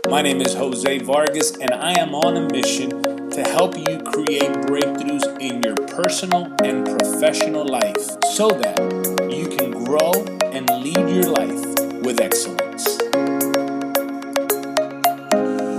My name is Jose Vargas, and I am on a mission to help you create breakthroughs in your personal and professional life so that you can grow and lead your life with excellence.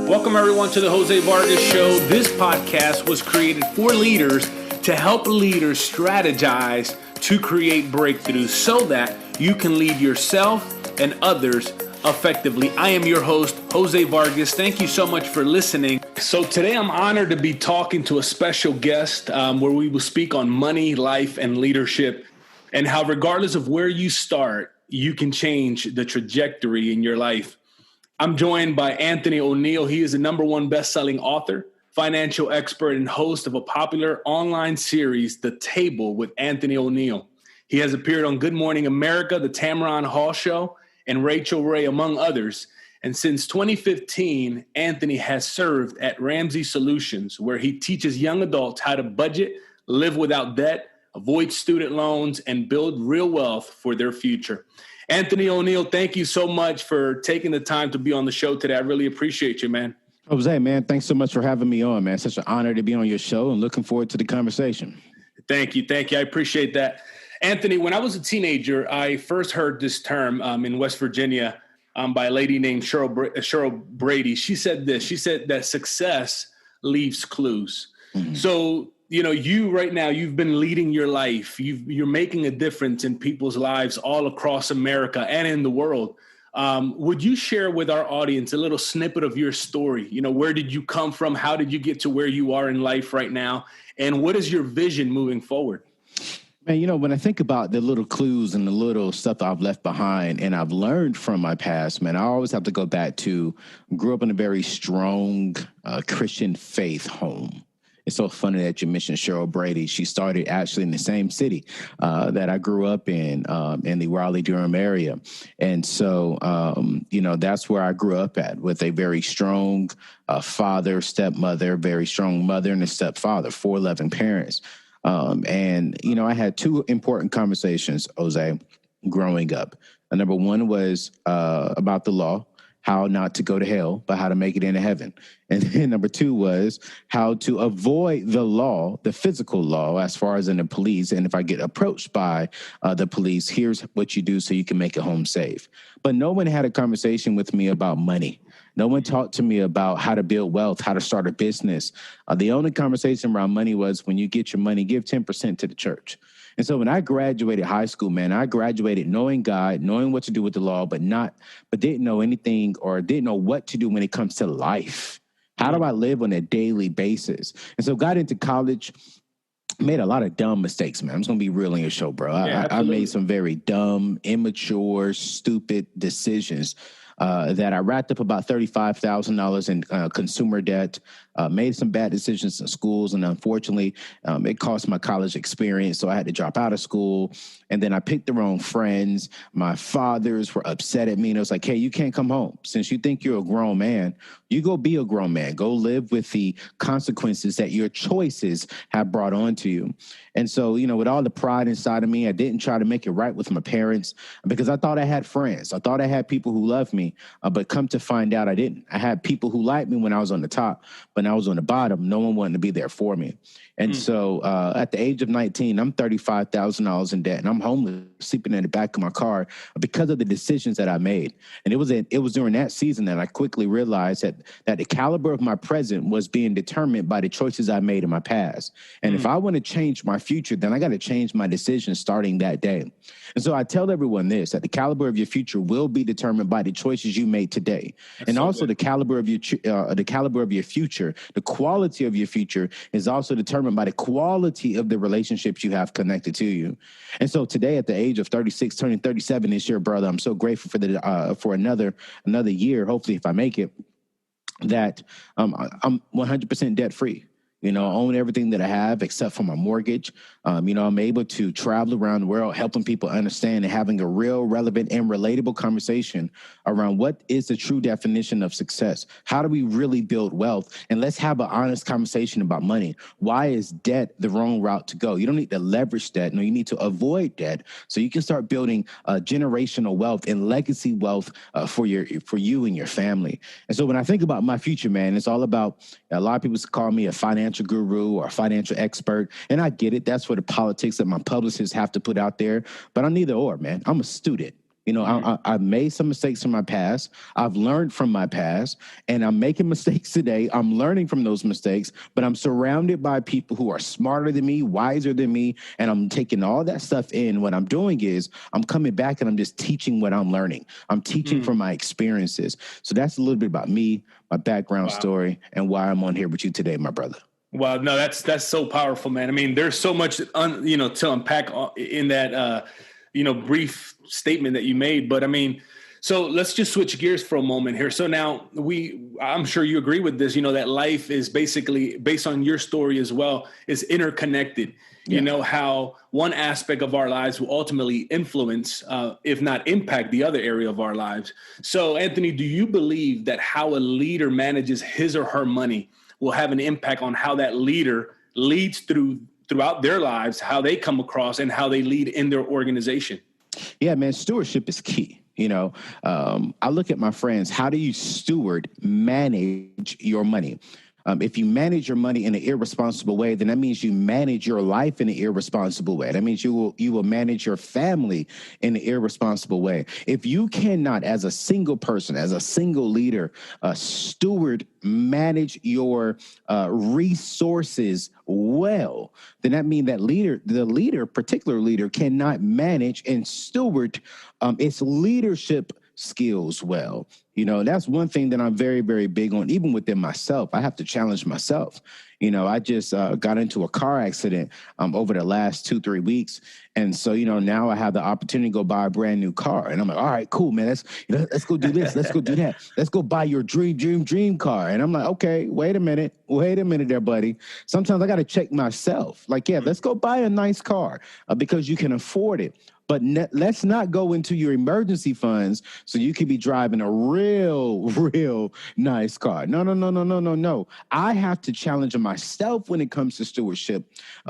Welcome, everyone, to the Jose Vargas Show. This podcast was created for leaders to help leaders strategize to create breakthroughs so that you can lead yourself and others effectively. I am your host, Jose Vargas. Thank you so much for listening. So today I'm honored to be talking to a special guest where we will speak on money, life, and leadership, and how regardless of where you start, you can change the trajectory in your life. I'm joined by Anthony ONeal. He is a #1 best-selling author, financial expert, and host of a popular online series, The Table with Anthony ONeal. He has appeared on Good Morning America, the Tamron Hall Show, and Rachael Ray, among others. And since 2015, Anthony has served at Ramsey Solutions, where he teaches young adults how to budget, live without debt, avoid student loans, and build real wealth for their future. Anthony ONeal, thank you so much for taking the time to be on the show today. I really appreciate you, man. Jose, man, thanks so much for having me on, man. Such an honor to be on your show and looking forward to the conversation. Thank you. I appreciate that. Anthony, when I was a teenager, I first heard this term in West Virginia by a lady named Cheryl Brady. She said this. She said that success leaves clues. Mm-hmm. So, you right now, you've been leading your life. You're making a difference in people's lives all across America and in the world. Would you share with our audience a little snippet of your story? Where did you come from? How did you get to where you are in life right now? And what is your vision moving forward? Man, when I think about the little clues and the little stuff I've left behind and I've learned from my past, man, I always have to go back to grew up in a very strong Christian faith home. It's so funny that you mentioned Cheryl Brady. She started actually in the same city that I grew up in the Raleigh-Durham area. And so, that's where I grew up at, with a very strong father, stepmother, very strong mother, and a stepfather, 4 loving parents. I had 2 important conversations, Jose, growing up. Number 1 was about the law, how not to go to hell, but how to make it into heaven. And then number 2 was how to avoid the law, the physical law, as far as in the police. And if I get approached by the police, here's what you do so you can make it home safe. But no one had a conversation with me about money. No one talked to me about how to build wealth, how to start a business. The only conversation around money was, when you get your money, give 10% to the church. And so when I graduated high school, man, I graduated knowing God, knowing what to do with the law, but didn't know anything or didn't know what to do when it comes to life. How do I live on a daily basis? And so got into college, made a lot of dumb mistakes, man. I'm just going to be real on your show, bro. I made some very dumb, immature, stupid decisions that I racked up about $35,000 in consumer debt, made some bad decisions in schools, and unfortunately, it cost my college experience, so I had to drop out of school. And then I picked the wrong friends. My fathers were upset at me, and it was like, hey, you can't come home. Since you think you're a grown man, you go be a grown man. Go live with the consequences that your choices have brought on to you. And so, with all the pride inside of me, I didn't try to make it right with my parents because I thought I had friends. I thought I had people who loved me, but come to find out I didn't. I had people who liked me when I was on the top, but when I was on the bottom, no one wanted to be there for me. And so at the age of 19, I'm $35,000 in debt, and I'm homeless, sleeping in the back of my car because of the decisions that I made. And it was during that season that I quickly realized that the caliber of my present was being determined by the choices I made in my past. And if I want to change my future, then I got to change my decisions starting that day. And so I tell everyone this, that the caliber of your future will be determined by the choices you made today. That's and so also good. The caliber of your future, the quality of your future is also determined by the quality of the relationships you have connected to you. And so today, at the age of 36, turning 37 this year, brother, I'm so grateful for another year, hopefully if I make it, that I'm 100% debt free. Own everything that I have except for my mortgage. I'm able to travel around the world, helping people understand and having a real, relevant, and relatable conversation around what is the true definition of success. How do we really build wealth? And let's have an honest conversation about money. Why is debt the wrong route to go? You don't need to leverage debt. No, you need to avoid debt so you can start building generational wealth and legacy wealth for you and your family. And so when I think about my future, man, it's all about, a lot of people call me a financial guru or a financial expert, and I get it. That's what the politics that my publicists have to put out there. But I'm neither or, man. I'm a student. I've made some mistakes in my past. I've learned from my past, and I'm making mistakes today. I'm learning from those mistakes, but I'm surrounded by people who are smarter than me, wiser than me, and I'm taking all that stuff in. What I'm doing is I'm coming back and I'm just teaching what I'm learning. I'm teaching from my experiences. So that's a little bit about me, my background story, and why I'm on here with you today, my brother. Wow, no, that's so powerful, man. I mean, there's so much to unpack in that brief statement that you made. But I mean, so let's just switch gears for a moment here. So now I'm sure you agree with this, that life is basically, based on your story as well, is interconnected. Yeah. How one aspect of our lives will ultimately influence, if not impact, the other area of our lives. So Anthony, do you believe that how a leader manages his or her money will have an impact on how that leader leads throughout their lives, how they come across, and how they lead in their organization? Yeah, man, stewardship is key. I look at my friends. How do you manage your money? If you manage your money in an irresponsible way, then that means you manage your life in an irresponsible way. That means you will manage your family in an irresponsible way. If you cannot, as a single person, as a single leader, manage your resources well, then that means that particular leader cannot manage and steward its leadership skills well. That's one thing that I'm very, very big on, even within myself. I have to challenge myself. I just got into a car accident over the last 2-3 weeks. And so, now I have the opportunity to go buy a brand new car. And I'm like, all right, cool, man. Let's go do this. Let's go do that. Let's go buy your dream car. And I'm like, okay, wait a minute there, buddy. Sometimes I got to check myself. Like, yeah, let's go buy a nice car because you can afford it. But let's not go into your emergency funds so you could be driving a real nice car. No. I have to challenge myself when it comes to stewardship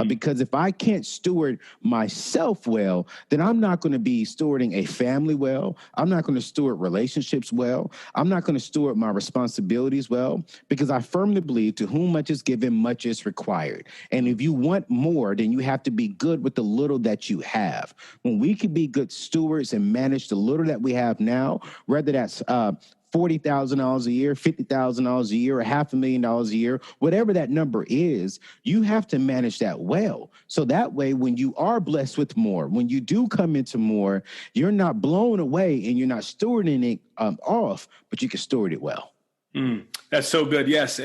because if I can't steward myself well, then I'm not going to be stewarding a family well. I'm not going to steward relationships well. I'm not going to steward my responsibilities well because I firmly believe to whom much is given, much is required. And if you want more, then you have to be good with the little that you have. When we can be good stewards and manage the little that we have now, whether that's $40,000 a year, $50,000 a year, or $500,000 a year, whatever that number is, you have to manage that well. So that way, when you are blessed with more, when you do come into more, you're not blown away and you're not stewarding it off, but you can steward it well. That's so good. Yes.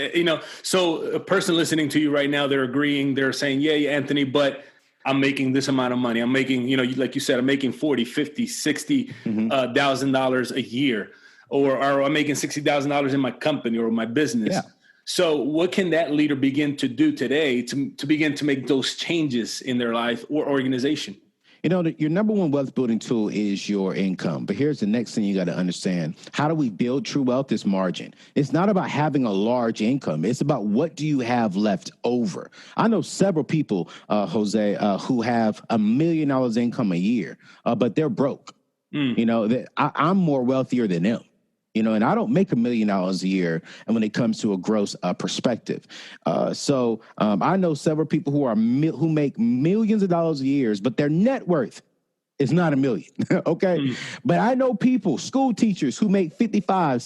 So a person listening to you right now, they're agreeing, they're saying, yeah, Anthony, but I'm making this amount of money. I'm making, like you said, I'm making $40,000, $50,000, $60,000 a year, or I'm making $60,000 in my company or my business. Yeah. So what can that leader begin to do today to begin to make those changes in their life or organization? Your number one wealth building tool is your income. But here's the next thing you got to understand. How do we build true wealth? Is margin. It's not about having a large income. It's about what do you have left over. I know several people, Jose, who have $1 million income a year, but they're broke. I'm more wealthier than them. And I don't make $1 million a year. And when it comes to a gross perspective, so I know several people who make millions of dollars a year, but their net worth is not $1 million. Okay. But I know people, school teachers who make $55,000,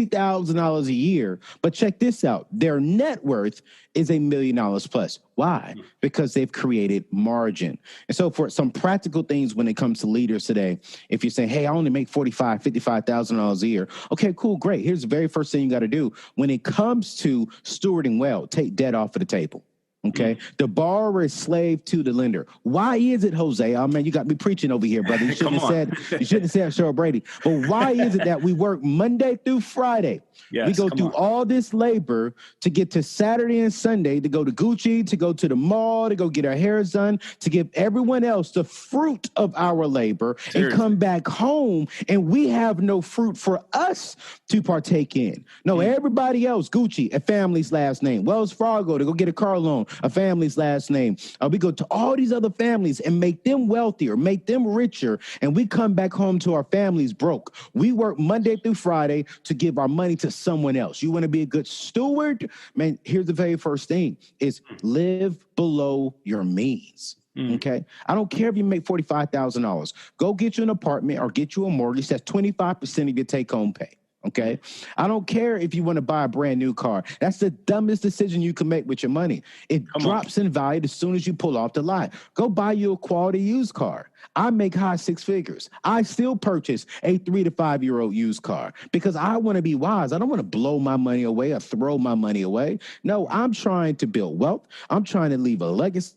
$60,000 a year. But check this out. Their net worth is $1 million plus. Why? Because they've created margin. And so for some practical things when it comes to leaders today, if you're saying, hey, I only make $45,000, $55,000 a year. Okay, cool, great. Here's the very first thing you got to do. When it comes to stewarding well, take debt off of the table. Okay. The borrower is slave to the lender. Why is it, Jose? Oh man, you got me preaching over here, brother. You shouldn't have said Cheryl Brady. But why is it that we work Monday through Friday? Yes, we go through all this labor to get to Saturday and Sunday, to go to Gucci, to go to the mall, to go get our hair done, to give everyone else the fruit of our labor. Seriously. And come back home and we have no fruit for us to partake in. No, everybody else, Gucci, a family's last name. Wells Fargo, to go get a car loan, a family's last name. We go to all these other families and make them wealthier, make them richer, and we come back home to our families broke. We work Monday through Friday to give our money to someone else. You want to be a good steward? Man, here's the very first thing is live below your means. Okay. I don't care if you make $45,000. Go get you an apartment or get you a mortgage. That's 25% of your take home pay. Okay. I don't care if you want to buy a brand new car. That's the dumbest decision you can make with your money. It drops in value as soon as you pull off the lot. Go buy you a quality used car. I make high six figures. I still purchase a 3 to 5 year old used car because I want to be wise. I don't want to blow my money away or throw my money away. No, I'm trying to build wealth. I'm trying to leave a legacy.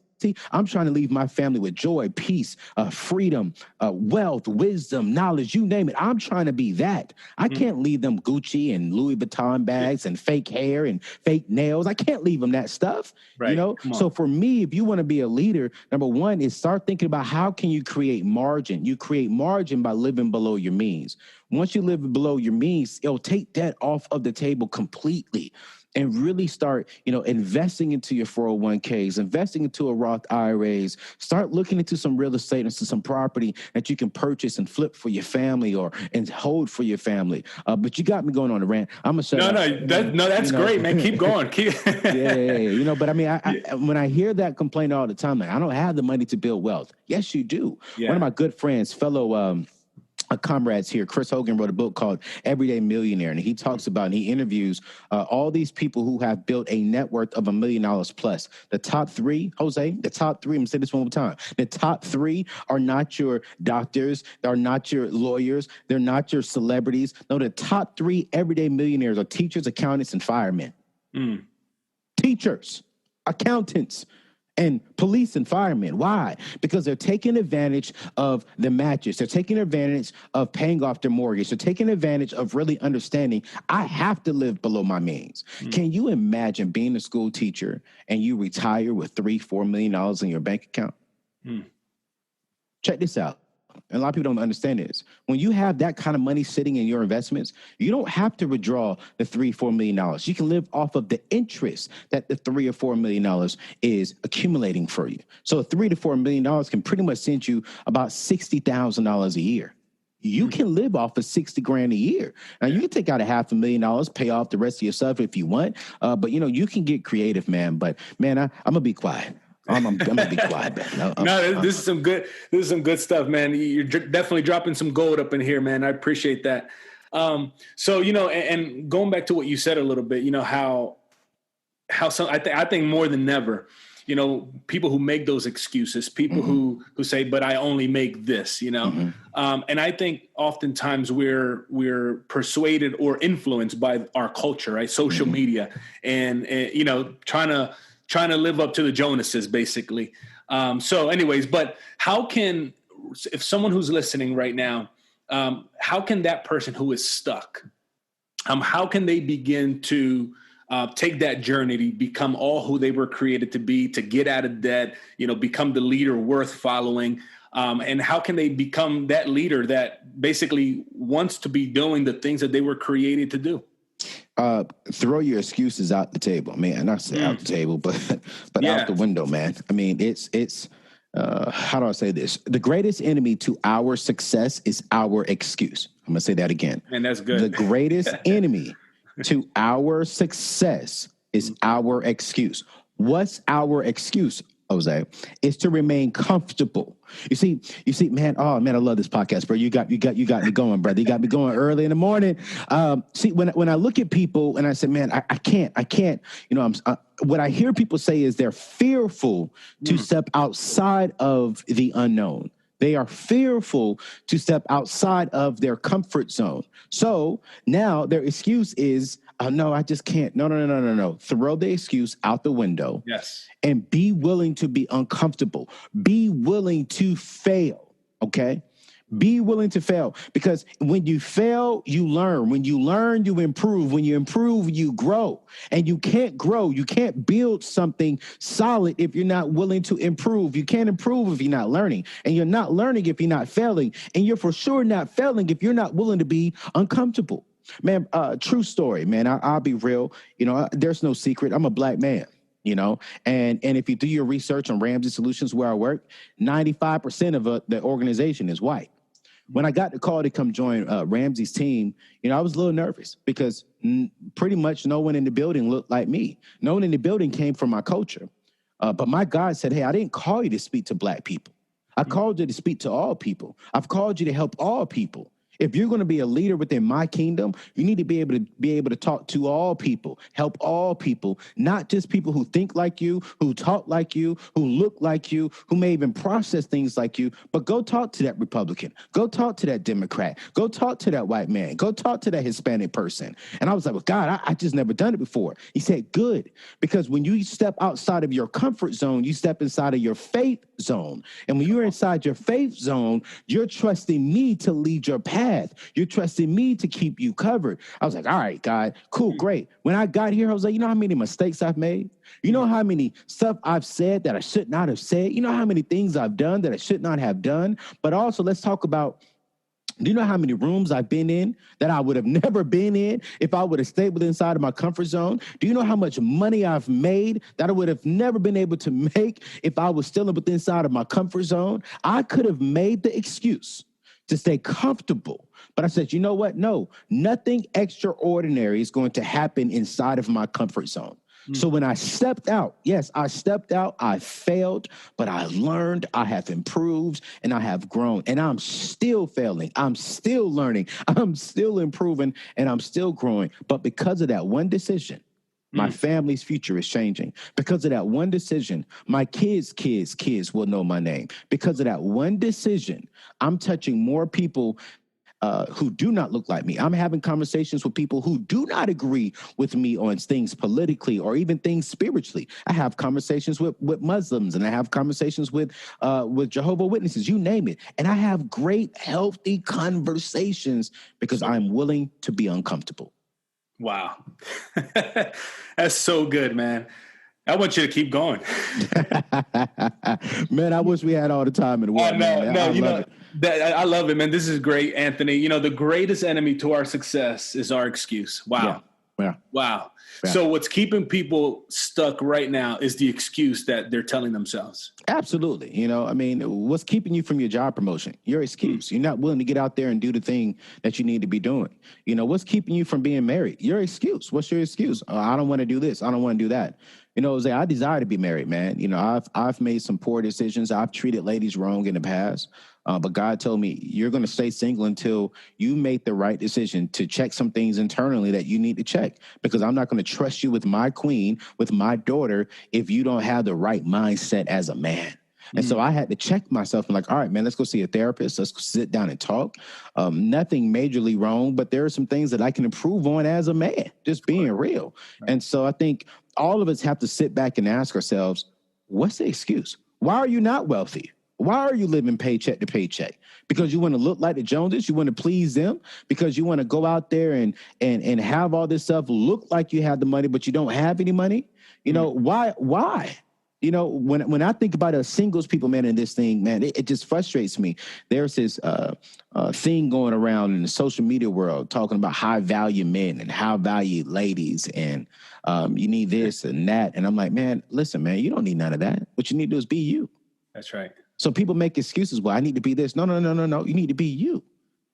I'm trying to leave my family with joy, peace, freedom, wealth, wisdom, knowledge, you name it. I'm trying to be that. I can't leave them Gucci and Louis Vuitton bags and fake hair and fake nails. I can't leave them that stuff, right. You know? So for me, if you want to be a leader, number one is start thinking about how can you create margin? You create margin by living below your means. Once you live below your means, it'll take that off of the table completely. And really start, investing into your 401ks, investing into a Roth IRAs, start looking into some real estate, into some property that you can purchase and flip for your family and hold for your family. But you got me going on a rant. I'm going to shut up. That's great, man. Keep going. Yeah. But I mean, when I hear that complaint all the time, like, I don't have the money to build wealth. Yes, you do. Yeah. One of my good friends, fellow comrades here, Chris Hogan wrote a book called Everyday Millionaire, and he talks about and he interviews all these people who have built a net worth of $1 million plus. The top three, Jose, I'm going to say this one more time. The top three are not your doctors, they're not your lawyers, they're not your celebrities. No, the top three everyday millionaires are teachers, accountants, and firemen. Teachers, accountants, and police and firemen. Why? Because they're taking advantage of the matches. They're taking advantage of paying off their mortgage. They're taking advantage of really understanding I have to live below my means. Can you imagine being a school teacher and you retire with $3-4 million in your bank account? Check this out. And a lot of people don't understand this. When you have that kind of money sitting in your investments, you don't have to withdraw the $3-4 million. You can live off of the interest that the $3 or $4 million is accumulating for you. So $3 to $4 million can pretty much send you about $60,000 a year. You can live off of $60,000 a year. Now you can take out $500,000, pay off the rest of your stuff if you want. But you can get creative, man. But man, I'm gonna be quiet. I'm gonna be quiet, man. This is some good stuff, man. You're definitely dropping some gold up in here, man. I appreciate that. So and going back to what you said a little bit, how some I think more than ever, people who make those excuses, people who say, but I only make this, and I think oftentimes we're persuaded or influenced by our culture, right? Social media and trying to live up to the Jonases, basically. So anyways, but if someone who's listening right now, how can that person who is stuck, how can they begin to take that journey to become all who they were created to be, to get out of debt, become the leader worth following? And how can they become that leader that basically wants to be doing the things that they were created to do? Throw your excuses out the table, man. Not say out the table, but out the window, man. I mean, it's how do I say this? The greatest enemy to our success is our excuse. I'm gonna say that again. And that's good. The greatest enemy to our success is our excuse. What's our excuse, Jose? Is to remain comfortable. You see, man. Oh man, I love this podcast, bro. You got me going, brother. You got me going early in the morning. See, when I look at people and I say, man, I can't. What I hear people say is they're fearful to step outside of the unknown. They are fearful to step outside of their comfort zone. So now their excuse is, Oh, no, I just can't. No. Throw the excuse out the window. Yes. And be willing to be uncomfortable. Be willing to fail, okay? Be willing to fail, because when you fail, you learn. When you learn, you improve. When you improve, you grow. And you can't grow. You can't build something solid if you're not willing to improve. You can't improve if you're not learning. And you're not learning if you're not failing. And you're for sure not failing if you're not willing to be uncomfortable. Man, true story, man. I'll be real. There's no secret. I'm a black man. And if you do your research on Ramsey Solutions, where I work, 95% of the organization is white. When I got the call to come join Ramsey's team, I was a little nervous because pretty much no one in the building looked like me. No one in the building came from my culture. But my God said, hey, I didn't call you to speak to black people. I called you to speak to all people. I've called you to help all people. If you're going to be a leader within my kingdom, you need to be able to talk to all people, help all people, not just people who think like you, who talk like you, who look like you, who may even process things like you. But go talk to that Republican. Go talk to that Democrat. Go talk to that white man. Go talk to that Hispanic person. And I was like, well, God, I just never done it before. He said, good. Because when you step outside of your comfort zone, you step inside of your faith zone. And when you're inside your faith zone, you're trusting me to lead your path. You're trusting me to keep you covered. I was like, all right, God, cool, great. When I got here, I was like, you know how many mistakes I've made? You know how many stuff I've said that I should not have said? You know how many things I've done that I should not have done? But also, let's talk about, do you know how many rooms I've been in that I would have never been in if I would have stayed inside of my comfort zone? Do you know how much money I've made that I would have never been able to make if I was still within inside of my comfort zone? I could have made the excuse to stay comfortable. But I said, you know what? No, nothing extraordinary is going to happen inside of my comfort zone. So when I stepped out, yes, I stepped out, I failed, but I learned, I have improved, and I have grown. And I'm still failing. I'm still learning. I'm still improving, and I'm still growing. But because of that one decision, my family's future is changing. Because of that one decision, my kids' will know my name. Because of that one decision, I'm touching more people who do not look like me. I'm having conversations with people who do not agree with me on things politically or even things spiritually. I have conversations with Muslims, and I have conversations with Jehovah's Witnesses, you name it. And I have great, healthy conversations because I'm willing to be uncomfortable. Wow. That's so good, man. I want you to keep going. Man, I wish we had all the time in the world. I love it, man. This is great, Anthony. The greatest enemy to our success is our excuse. Wow. Yeah. Wow. Yeah. So what's keeping people stuck right now is the excuse that they're telling themselves. Absolutely. What's keeping you from your job promotion? Your excuse. You're not willing to get out there and do the thing that you need to be doing. What's keeping you from being married? Your excuse. What's your excuse? I don't want to do this. I don't want to do that. Jose, I desire to be married, man. I've made some poor decisions. I've treated ladies wrong in the past. But God told me, you're going to stay single until you make the right decision to check some things internally that you need to check, because I'm not going to trust you with my queen, with my daughter, if you don't have the right mindset as a man. And so I had to check myself and like, all right, man, let's go see a therapist. Let's go sit down and talk. Nothing majorly wrong, but there are some things that I can improve on as a man, just being real. Right. And so I think all of us have to sit back and ask ourselves, what's the excuse? Why are you not wealthy? Why are you living paycheck to paycheck? Because you want to look like the Joneses? You want to please them? Because you want to go out there and have all this stuff look like you have the money, but you don't have any money? Why? When I think about us singles people, man, in this thing, man, it just frustrates me. There's this thing going around in the social media world talking about high value men and high value ladies, and you need this and that. And I'm like, man, listen, man, you don't need none of that. What you need to do is be you. That's right. So people make excuses. Well, I need to be this. No. You need to be you.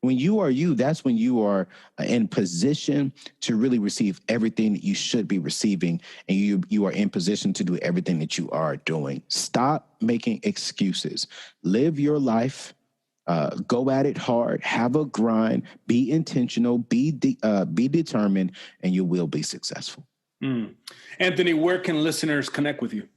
When you are you, that's when you are in position to really receive everything that you should be receiving, and you are in position to do everything that you are doing. Stop making excuses. Live your life. Go at it hard. Have a grind. Be intentional. Be determined, and you will be successful. Anthony, where can listeners connect with you?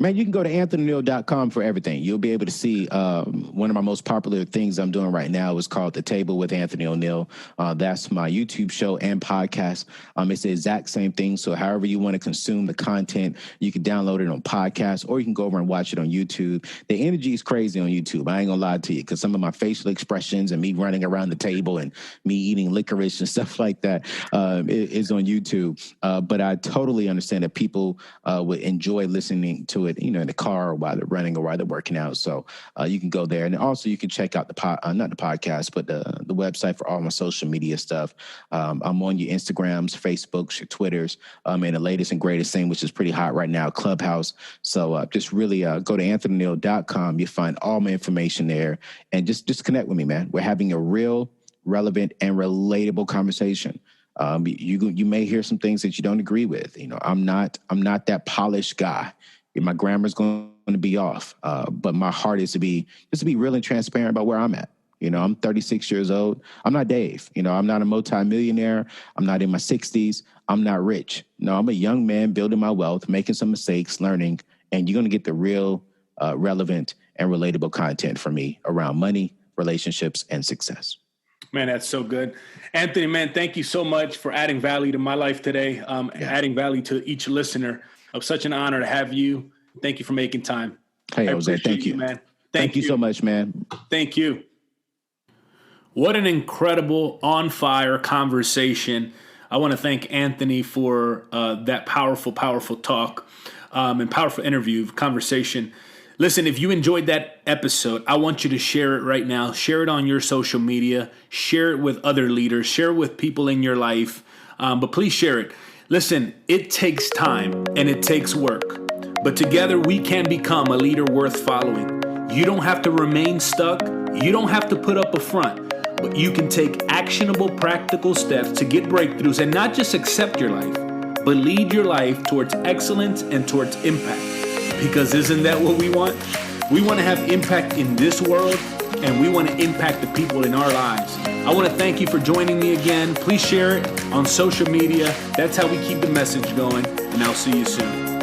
Man, you can go to anthonyoneal.com for everything. You'll be able to see one of my most popular things I'm doing right now is called The Table with Anthony ONeal. That's my YouTube show and podcast. It's the exact same thing. So however you want to consume the content, you can download it on podcast or you can go over and watch it on YouTube. The energy is crazy on YouTube. I ain't gonna lie to you because some of my facial expressions and me running around the table and me eating licorice and stuff like that is on YouTube. But I totally understand that people would enjoy listening to it, in the car or while they're running or while they're working out. So you can go there. And also you can check out not the podcast, but the website for all my social media stuff. I'm on your Instagrams, Facebooks, your Twitters, and the latest and greatest thing, which is pretty hot right now, Clubhouse. So just really go to anthonyoneal.com. You find all my information there and just connect with me, man. We're having a real, relevant, and relatable conversation. You may hear some things that you don't agree with. I'm not that polished guy. My grammar's going to be off, but my heart is to be real and transparent about where I'm at. I'm 36 years old. I'm not Dave. I'm not a multimillionaire. I'm not in my 60s. I'm not rich. No, I'm a young man building my wealth, making some mistakes, learning, and you're going to get the real, relevant, and relatable content from me around money, relationships, and success. Man, that's so good. Anthony, man, thank you so much for adding value to my life today, adding value to each listener. It was such an honor to have you. Thank you for making time. Hey, Jose, thank you, man. Thank you so much, man. Thank you. What an incredible, on-fire conversation. I want to thank Anthony for that powerful talk and powerful conversation. Listen, if you enjoyed that episode, I want you to share it right now. Share it on your social media. Share it with other leaders. Share it with people in your life. But please share it. Listen, it takes time and it takes work. But together we can become a leader worth following. You don't have to remain stuck. You don't have to put up a front. But you can take actionable, practical steps to get breakthroughs and not just accept your life, but lead your life towards excellence and towards impact. Because isn't that what we want? We want to have impact in this world, and we want to impact the people in our lives. I want to thank you for joining me again. Please share it on social media. That's how we keep the message going, and I'll see you soon.